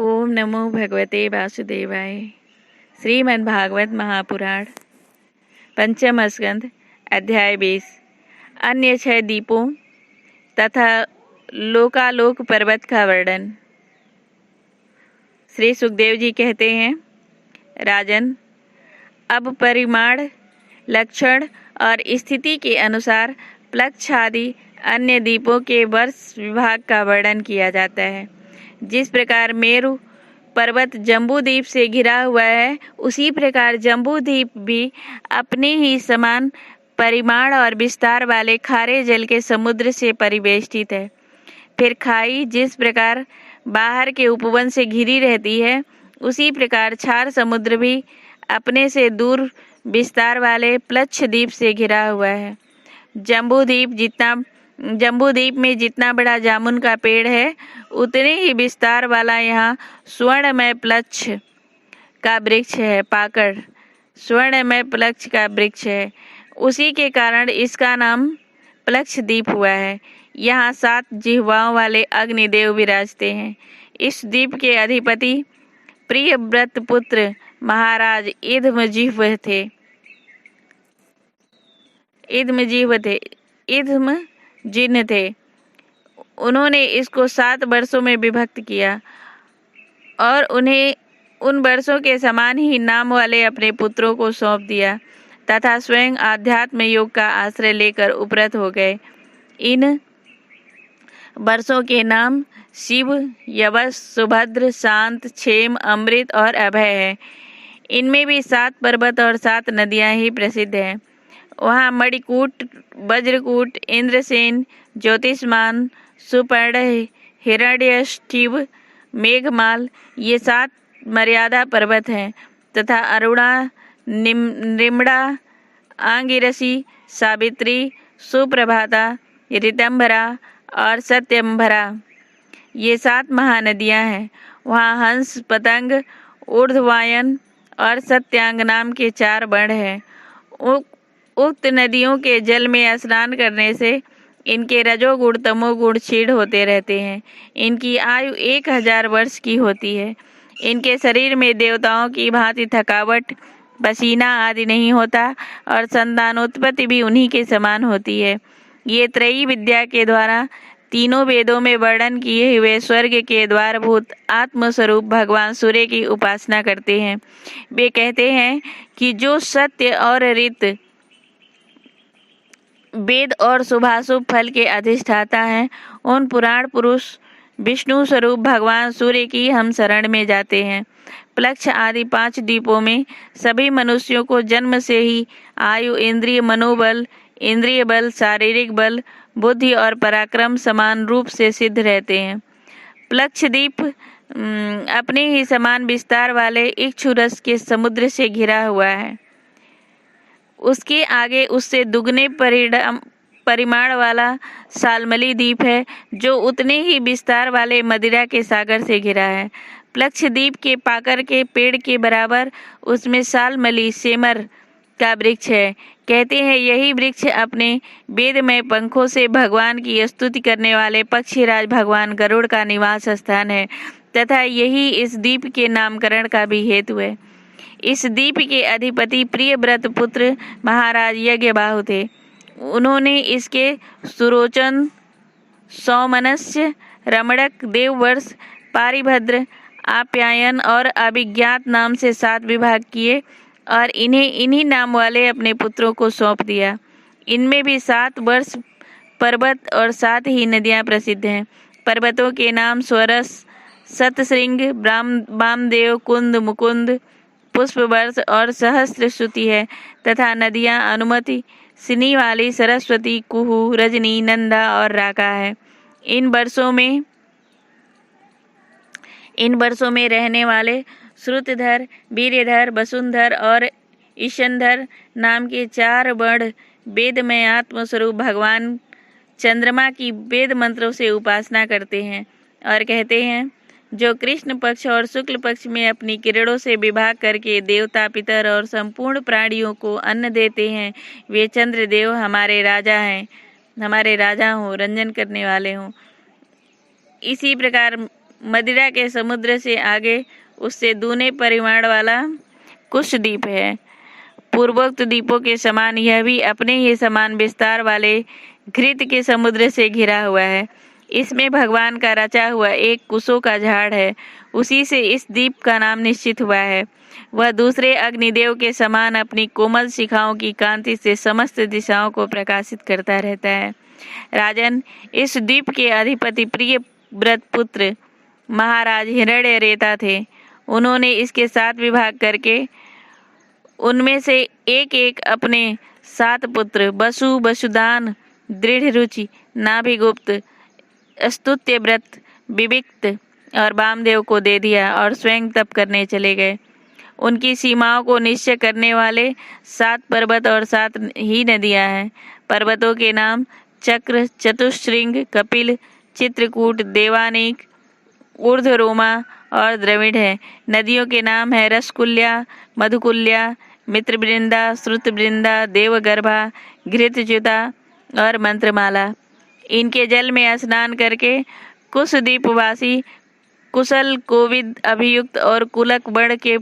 ओम नमो भगवते वासुदेवाय। श्रीमद्भागवत महापुराण पंचम स्कंध अध्याय 20। अन्य 6 दीपों तथा लोकालोक पर्वत का वर्णन। श्री सुखदेव जी कहते हैं, राजन, अब परिमाण, लक्षण और स्थिति के अनुसार प्लक्ष आदि अन्य दीपों के वर्ष विभाग का वर्णन किया जाता है। जिस प्रकार मेरु पर्वत जम्बूद्वीप से घिरा हुआ है, उसी प्रकार जम्बूद्वीप भी अपने ही समान परिमाण और विस्तार वाले खारे जल के समुद्र से परिवेष्टित है। फिर खाई जिस प्रकार बाहर के उपवन से घिरी रहती है, उसी प्रकार क्षार समुद्र भी अपने से दूर विस्तार वाले प्लक्ष द्वीप से घिरा हुआ है। जम्बूद्वीप में जितना बड़ा जामुन का पेड़ है, उतने ही विस्तार वाला यहाँ स्वर्णमय प्लक्ष का वृक्ष है। पाकड़ स्वर्णमय प्लक्ष का वृक्ष है, उसी के कारण इसका नाम प्लक्ष द्वीप हुआ है। यहाँ 7 जिह्वाओं वाले अग्निदेव विराजते हैं। इस द्वीप के अधिपति प्रियव्रत पुत्र महाराज इधमजिह्व थे। उन्होंने इसको 7 वर्षों में विभक्त किया और उन्हें उन वर्षों के समान ही नाम वाले अपने पुत्रों को सौंप दिया तथा स्वयं आध्यात्म योग का आश्रय लेकर उपरत हो गए। इन वर्षों के नाम शिव, यवस, सुभद्र, शांत, क्षेम, अमृत और अभय है। इनमें भी 7 पर्वत और 7 नदियां ही प्रसिद्ध हैं। वहाँ मणिकूट, वज्रकूट, इंद्रसेन, ज्योतिष्मान, सुपर्ण, हिरण्यष्टिव, मेघमाल ये 7 मर्यादा पर्वत हैं तथा अरुणा, निम्ड़ा, आंगिरसी, सावित्री, सुप्रभाता, ऋतंभरा और सत्यंभरा ये 7 महानदियां हैं। वहाँ हंस, पतंग, ऊर्ध्ववायन और सत्यांग नाम के 4 वर्ण हैं। उक्त नदियों के जल में स्नान करने से इनके रजोगुण तमोगुण क्षीण होते रहते हैं। इनकी आयु 1000 वर्ष की होती है। इनके शरीर में देवताओं की भांति थकावट, पसीना आदि नहीं होता और संतानोत्पत्ति भी उन्हीं के समान होती है। ये त्रयी विद्या के द्वारा तीनों वेदों में वर्णन किए हुए स्वर्ग के द्वारभूत आत्मस्वरूप भगवान सूर्य की उपासना करते हैं। वे कहते हैं कि जो सत्य और ऋत, वेद और शुभाशुभ फल के अधिष्ठाता हैं, उन पुराण पुरुष विष्णु स्वरूप भगवान सूर्य की हम शरण में जाते हैं। प्लक्ष आदि 5 द्वीपों में सभी मनुष्यों को जन्म से ही आयु, इंद्रिय, मनोबल, इंद्रिय बल, शारीरिक बल, बुद्धि और पराक्रम समान रूप से सिद्ध रहते हैं। प्लक्ष द्वीप अपने ही समान विस्तार वाले इक्षुरस के समुद्र से घिरा हुआ है। उसके आगे उससे दुगने परिमाण वाला सालमली द्वीप है, जो उतने ही विस्तार वाले मदिरा के सागर से घिरा है। प्लक्ष द्वीप के पाकर के पेड़ के बराबर उसमें सालमली सेमर का वृक्ष है। कहते हैं यही वृक्ष अपने वेदमय पंखों से भगवान की स्तुति करने वाले पक्षीराज भगवान गरुड़ का निवास स्थान है तथा यही इस द्वीप के नामकरण का भी हेतु है। इस द्वीप के अधिपति प्रियव्रत पुत्र महाराज यज्ञबाहु थे। उन्होंने इसके सुरोचन, सौमनस्य, रमणक, देववर्ष, पारिभद्र, आप्यायन और अभिज्ञात नाम से 7 विभाग किए और इन्हें इन्हीं नाम वाले अपने पुत्रों को सौंप दिया। इनमें भी 7 वर्ष पर्वत और 7 ही नदियां प्रसिद्ध हैं। पर्वतों के नाम स्वरस, सतश्रृंग, वामदेव, कुंद, मुकुंद, पुष्पवर्ष और सहस्रश्रुति है तथा नदियां अनुमति, सिनी वाली, सरस्वती, कुहू, रजनी, नंदा और राका है। इन वर्षों में रहने वाले श्रुतधर, वीर्यधर, वसुंधर और ईशनधर नाम के 4 वर्ण वेदमय आत्मस्वरूप भगवान चंद्रमा की वेद मंत्रों से उपासना करते हैं और कहते हैं, जो कृष्ण पक्ष और शुक्ल पक्ष में अपनी किरणों से विभाग करके देवता, पितर और संपूर्ण प्राणियों को अन्न देते हैं, वे चंद्रदेव हमारे राजा हों, रंजन करने वाले हों। इसी प्रकार मदिरा के समुद्र से आगे उससे दूने परिमाण वाला कुशद्वीप है। पूर्वोक्त द्वीपों के समान यह भी अपने ही समान विस्तार वाले घृत के समुद्र से घिरा हुआ है। इसमें भगवान का रचा हुआ एक कुशों का झाड़ है, उसी से इस द्वीप का नाम निश्चित हुआ है। वह दूसरे अग्निदेव के समान अपनी कोमल शिखाओं की कांति से समस्त दिशाओं को प्रकाशित करता रहता है। राजन, इस द्वीप के अधिपति प्रिय व्रत पुत्र महाराज हिरण्य रेता थे। उन्होंने इसके 7 विभाग करके उनमें से एक एक अपने 7 पुत्र वसु, वसुदान, दृढ़ रुचि, नाभिगुप्त, स्तुत्य व्रत, विविक्त और वामदेव को दे दिया और स्वयं तप करने चले गए। उनकी सीमाओं को निश्चय करने वाले 7 पर्वत और 7 ही नदियां हैं। पर्वतों के नाम चक्र, चतुश्रृंग, कपिल, चित्रकूट, देवानीक, ऊर्ध्वरोमा और द्रविड़ है। नदियों के नाम है रसकुल्या, मधुकुल्या, मित्रवृंदा, श्रुतवृंदा, देवगर्भा, घृतच्युता और मंत्रमाला। इनके जल में स्नान करके कुशद्वीपवासी कुशल, कोविद, अभियुक्त और कुलक वर्ण के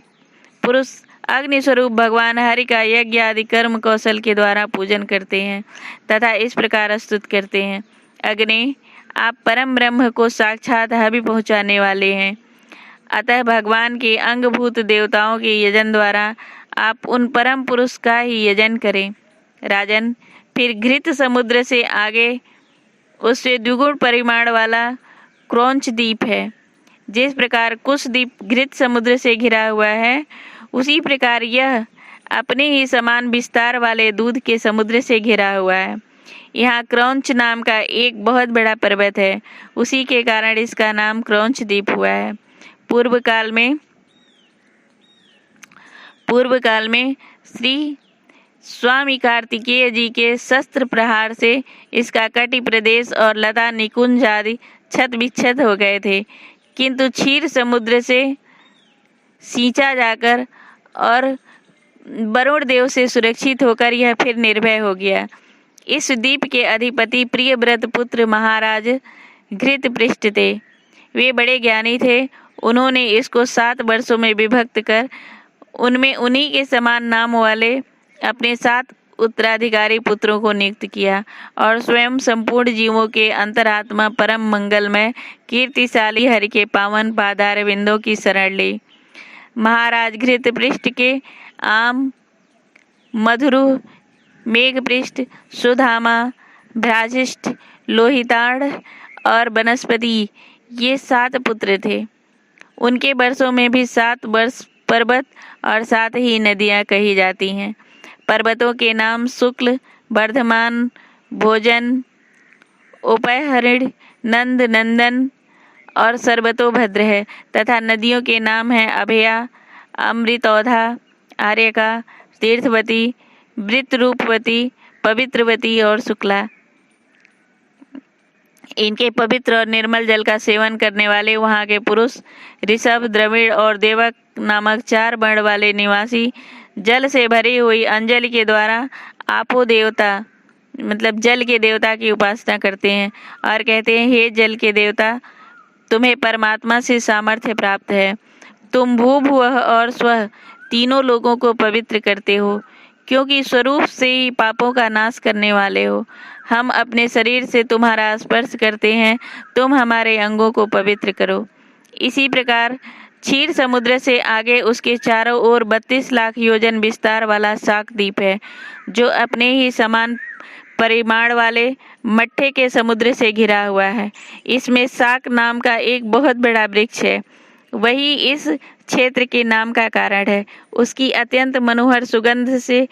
पुरुष अग्निस्वरूप भगवान हरि का यज्ञ आदि कर्म कौशल के द्वारा पूजन करते हैं तथा इस प्रकार स्तुत करते हैं। अग्नि, आप परम ब्रह्म को साक्षात हवि पहुँचाने वाले हैं, अतः भगवान के अंगभूत देवताओं के यजन द्वारा आप उन परम पुरुष का ही यजन करें। राजन, फिर घृत समुद्र से आगे उससे द्विगुण परिमाण वाला क्रौंच द्वीप है। जिस प्रकार कुशद्वीप घृत समुद्र से घिरा हुआ है, उसी प्रकार यह अपने ही समान विस्तार वाले दूध के समुद्र से घिरा हुआ है। यहाँ क्रौंच नाम का एक बहुत बड़ा पर्वत है, उसी के कारण इसका नाम क्रौंच द्वीप हुआ है। पूर्व काल में श्री स्वामी कार्तिकेय जी के शस्त्र प्रहार से इसका कटि प्रदेश और लता निकुंज आदि छत विच्छत हो गए थे, किंतु क्षीर समुद्र से सींचा जाकर और वरुण देव से सुरक्षित होकर यह फिर निर्भय हो गया। इस द्वीप के अधिपति प्रियव्रत पुत्र महाराज घृतपृष्ठ थे। वे बड़े ज्ञानी थे। उन्होंने इसको 7 वर्षों में विभक्त कर उनमें उन्हीं के समान नाम वाले अपने 7 उत्तराधिकारी पुत्रों को नियुक्त किया और स्वयं संपूर्ण जीवों के अंतरात्मा परम मंगलमय कीर्तिशाली हरि के पावन पादार विंदों की शरण ली। महाराज घृतपृष्ठ के आम, मधुरु, मेघपृष्ठ, सुधामा, भ्राजिष्ठ, लोहिताड़ और वनस्पति ये 7 पुत्र थे। उनके वर्षों में भी 7 वर्ष पर्वत और 7 ही नदियां कही जाती हैं। पर्वतों के नाम शुक्ल, वर्धमान, भोजन, उपहरिण, नंद, नंदन और सर्वतोभद्र है तथा नदियों के नाम हैं अभया, अमृतौधा, आर्यका, तीर्थवती, वृतरूपवती, पवित्रवती और शुक्ला। इनके पवित्र और निर्मल जल का सेवन करने वाले वहाँ के पुरुष ऋषभ, द्रविड़ और देवक नामक 4 वर्ण वाले निवासी जल से भरी हुई अंजलि के द्वारा आपो देवता मतलब जल के देवता की उपासना करते हैं और कहते हैं, हे जल के देवता, तुम्हें परमात्मा से सामर्थ्य प्राप्त है। तुम भू भुवः और स्वः तीनों लोगों को पवित्र करते हो, क्योंकि स्वरूप से ही पापों का नाश करने वाले हो। हम अपने शरीर से तुम्हारा स्पर्श करते हैं, तुम हमारे अंगों को पवित्र करो। इसी प्रकार क्षीर समुद्र से आगे उसके चारों ओर 32 लाख योजन विस्तार वाला शाक द्वीप है, जो अपने ही समान परिमाण वाले मट्ठे के समुद्र से घिरा हुआ है। इसमें शाक नाम का एक बहुत बड़ा वृक्ष है, वही इस क्षेत्र के नाम का कारण है। उसकी अत्यंत मनोहर सुगंध से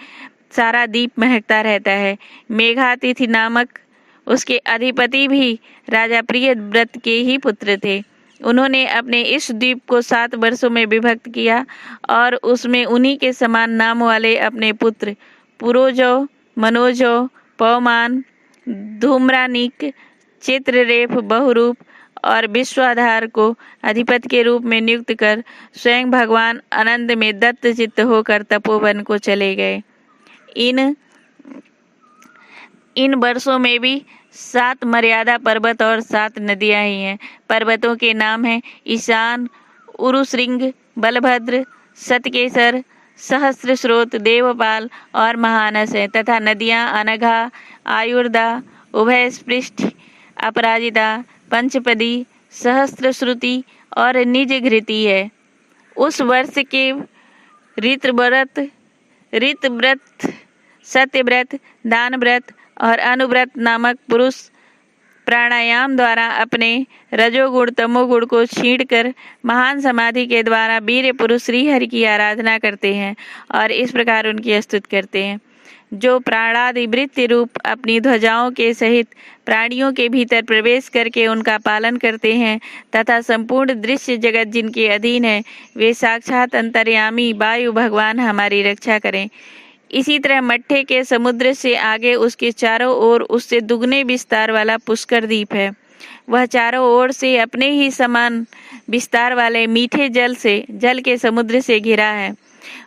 सारा द्वीप महकता रहता है। मेघातिथि नामक उसके अधिपति भी राजा प्रियव्रत के ही पुत्र थे। उन्होंने अपने इस द्वीप को 7 वर्षों में विभक्त किया और उसमें उन्हीं के समान नाम वाले अपने पुत्र पुरोजो, मनोजो, पवमान, धूम्रानीक, चित्ररेफ, बहुरूप और विश्वाधार को अधिपति के रूप में नियुक्त कर स्वयं भगवान आनंद में दत्त चित्त होकर तपोवन को चले गए। इन वर्षों में भी 7 मर्यादा पर्वत और 7 नदियां ही हैं। पर्वतों के नाम हैं ईशान, उरुश्रृंग, बलभद्र, सतकेसर, सहस्रस्रोत, देवपाल और महानस है। तथा नदियां अनघा, आयुर्दा, उभयस्पृष्ट, अपराजिता, पंचपदी, सहस्रश्रुति और निजघृति है। उस वर्ष के ऋतव्रत, सत्यव्रत, दानव्रत और अनुव्रत नामक पुरुष प्राणायाम द्वारा अपने रजोगुण तमोगुण को छींटकर महान समाधि के द्वारा वीर पुरुष श्री हरि की आराधना करते हैं और इस प्रकार उनकी स्तुति करते हैं। जो प्राणादि वृत्ति रूप अपनी ध्वजाओं के सहित प्राणियों के भीतर प्रवेश करके उनका पालन करते हैं तथा संपूर्ण दृश्य जगत जिनके अधीन है, वे साक्षात अंतर्यामी वायु भगवान हमारी रक्षा करें। इसी तरह मट्ठे के समुद्र से आगे उसके चारों ओर उससे दुगने विस्तार वाला पुष्कर द्वीप है। वह चारों ओर से अपने ही समान विस्तार वाले मीठे जल के समुद्र से घिरा है।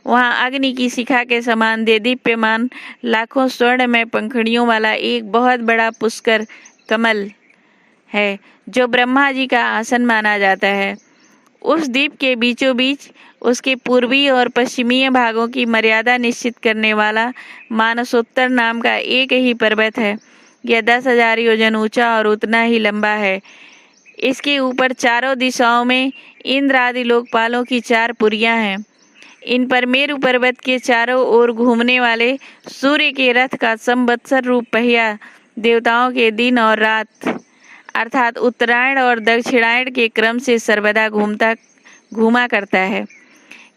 वहाँ अग्नि की शिखा के समान देदीप्यमान लाखों स्वर्ण में पंखुड़ियों वाला एक बहुत बड़ा पुष्कर कमल है, जो ब्रह्मा जी का आसन माना जाता है। उस द्वीप के बीचों बीच उसके पूर्वी और पश्चिमीय भागों की मर्यादा निश्चित करने वाला मानसोत्तर नाम का एक ही पर्वत है। यह 10,000 योजन ऊंचा और उतना ही लंबा है। इसके ऊपर चारों दिशाओं में इंद्र आदि लोकपालों की 4 पुरियां हैं। इन पर मेरु पर्वत के चारों ओर घूमने वाले सूर्य के रथ का संवत्सर रूप पहिया देवताओं के दिन और रात अर्थात उत्तरायण और दक्षिणायन के क्रम से सर्वदा घूमा करता है।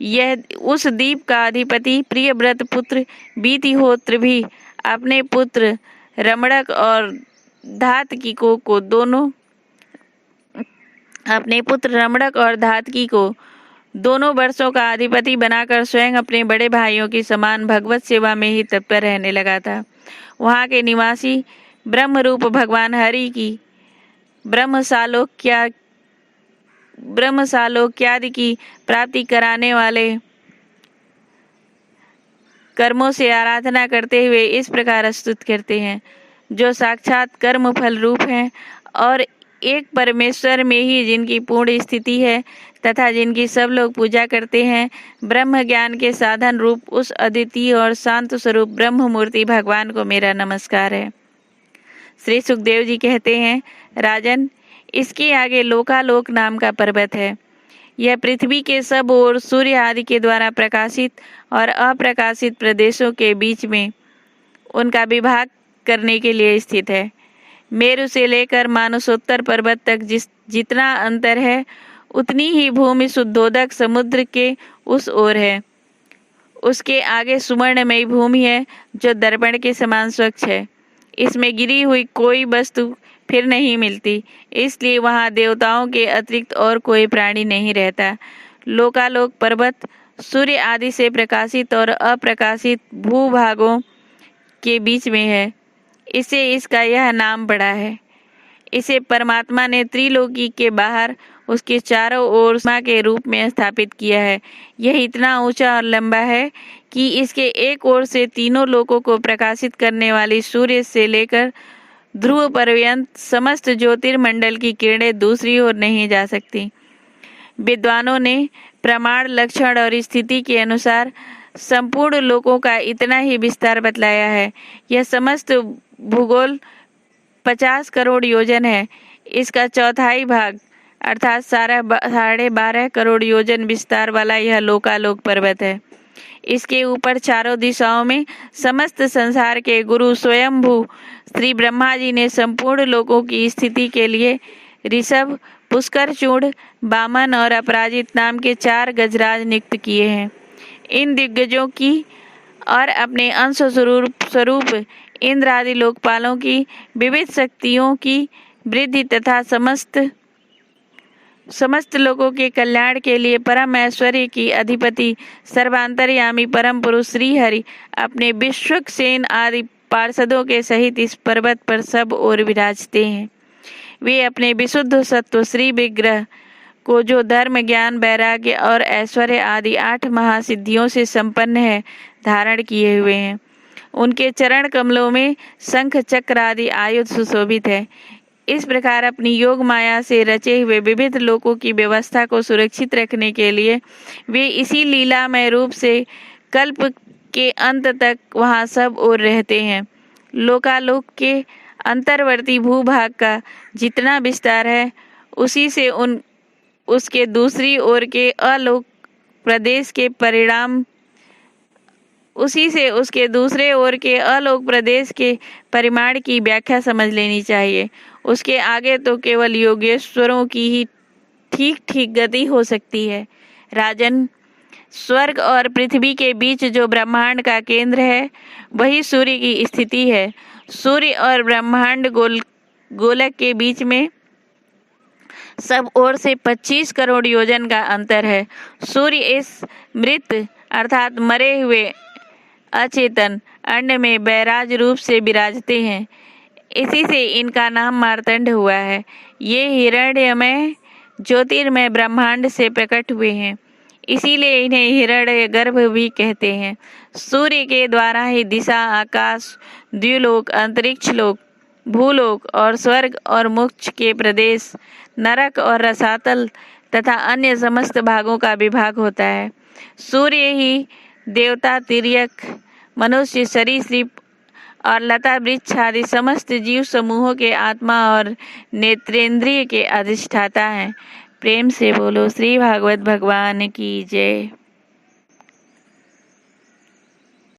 यह उस द्वीप का अधिपति प्रियव्रत पुत्र बीतिहोत्र भी अपने पुत्र रमणक और धातकी को दोनों वर्षों का अधिपति बनाकर स्वयं अपने बड़े भाइयों की समान भगवत सेवा में ही तत्पर रहने लगा था। वहाँ के निवासी ब्रह्म रूप भगवान हरि की ब्रह्मसालोक्यादि की प्राप्ति कराने वाले कर्मों से आराधना करते हुए इस प्रकार स्तुति करते हैं। जो साक्षात कर्म फल रूप हैं और एक परमेश्वर में ही जिनकी पूर्ण स्थिति है तथा जिनकी सब लोग पूजा करते हैं, ब्रह्म ज्ञान के साधन रूप उस अद्वितीय और शांत स्वरूप ब्रह्म मूर्ति भगवान को मेरा नमस्कार है। श्री सुखदेव जी कहते हैं, राजन, इसके आगे लोकालोक नाम का पर्वत है। यह पृथ्वी के सब ओर सूर्य आदि के द्वारा प्रकाशित और अप्रकाशित प्रदेशों के बीच में उनका विभाग करने के लिए स्थित है। मेरु से लेकर मानसोत्तर पर्वत तक जितना अंतर है, उतनी ही भूमि शुद्धोदक समुद्र के उस ओर है। उसके आगे सुवर्णमयी भूमि है जो दर्पण के समान स्वच्छ है। इसमें गिरी हुई कोई वस्तु फिर नहीं मिलती, इसलिए वहाँ देवताओं के अतिरिक्त और कोई प्राणी नहीं रहता। लोकालोक पर्वत सूर्य आदि से प्रकाशित और अप्रकाशित भूभागों के बीच में है, इससे इसका यह नाम पड़ा है। इसे परमात्मा ने त्रिलोकी के बाहर उसके चारों ओर सीमा के रूप में स्थापित किया है। यह इतना ऊंचा और लंबा है कि इसके एक ओर से तीनों लोकों को प्रकाशित करने वाली सूर्य से लेकर ध्रुव पर्यंत समस्त ज्योतिर्मंडल की किरणें दूसरी ओर नहीं जा सकती। विद्वानों ने प्रमाण, लक्षण और स्थिति के अनुसार संपूर्ण लोकों का इतना ही विस्तार बतलाया है। यह समस्त भूगोल 50 करोड़ योजन है। इसका चौथाई भाग अर्थात 12.5 करोड़ योजन विस्तार वाला यह लोकालोक पर्वत है। इसके ऊपर चारों दिशाओं में समस्त संसार के गुरु स्वयंभू श्री ब्रह्मा जी ने संपूर्ण लोकों की स्थिति के लिए ऋषभ, पुष्करचूड़, वामन और अपराजित नाम के 4 गजराज नियुक्त किए हैं। इन दिग्गजों की और अपने अंश स्वरूप इंद्र आदि लोकपालों की विविध शक्तियों की वृद्धि तथा समस्त लोगों के कल्याण के लिए परम ऐश्वर्य की अधिपति सर्वांतर्यामी परम पुरुष श्री हरि अपने विश्वक्सेन आदि पार्षदों के सहित इस पर्वत पर सब ओर विराजते हैं। वे अपने विशुद्ध सत्व श्री विग्रह को, जो धर्म, ज्ञान, वैराग्य और ऐश्वर्य आदि 8 महासिद्धियों से संपन्न है, धारण किए हुए हैं। उनके चरण कमलों में शंख चक्र आदि आयुध सुशोभित है। इस प्रकार अपनी योग माया से रचे हुए विविध लोकों की व्यवस्था को सुरक्षित रखने के लिए वे इसी लीलामय रूप से कल्प के अंत तक वहाँ सब ओर रहते हैं। लोकालोक के अंतर्वर्ती भूभाग का जितना विस्तार है, उसी से उसके दूसरी ओर के अलोक प्रदेश के परिणाम उसी से उसके दूसरे ओर के अलोक प्रदेश के परिमाण की व्याख्या समझ लेनी चाहिए। उसके आगे तो केवल योगेश्वरों की ही ठीक ठीक गति हो सकती है। राजन, स्वर्ग और पृथ्वी के बीच जो ब्रह्मांड का केंद्र है, वही सूर्य की स्थिति है। सूर्य और ब्रह्मांड गोलक के बीच में सब ओर से 25 करोड़ योजन का अंतर है। सूर्य इस मृत अर्थात मरे हुए अचेतन अंड में बैराज रूप से विराजते हैं। इसी से इनका नाम मार्तंड हुआ है। ये हिरण्यमय ज्योतिर्मय ब्रह्मांड से प्रकट हुए हैं, इसीलिए इन्हें हिरण्य गर्भ भी कहते हैं। सूर्य के द्वारा ही दिशा, आकाश, द्युलोक, अंतरिक्ष लोक, भूलोक और स्वर्ग और मोक्ष के प्रदेश, नरक और रसातल तथा अन्य समस्त भागों का विभाग होता है। सूर्य ही देवता, तिर्यक, मनुष्य, सरीसृप और लता वृक्ष आदि समस्त जीव समूहों के आत्मा और नेत्रेंद्रिय के अधिष्ठाता हैं। प्रेम से बोलो श्री भागवत भगवान की जय।